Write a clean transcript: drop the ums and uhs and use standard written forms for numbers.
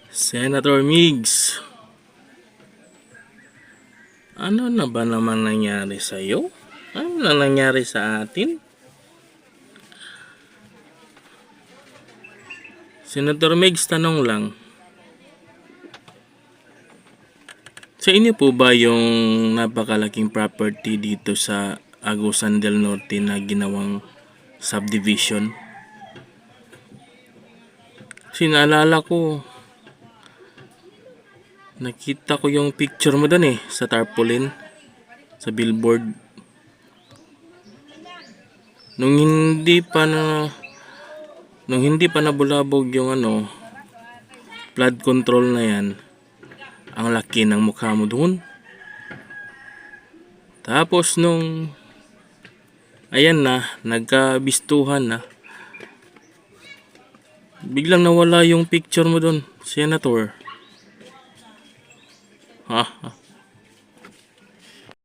Senator Migs, ano na ba naman nangyari sa iyo? Ano na nangyari sa atin? Senator Migs, tanong lang. Sa inyo po ba yung napakalaking property dito sa Agusan del Norte na ginawang subdivision? Sinaalala ko, nakita ko yung picture mo doon sa tarpaulin, sa billboard. Nung hindi pa nabulabog yung flood control na yan, ang laki ng mukha mo doon. Tapos ayan na, nagkabistuhan na, biglang nawala yung picture mo doon, Senator. Ha?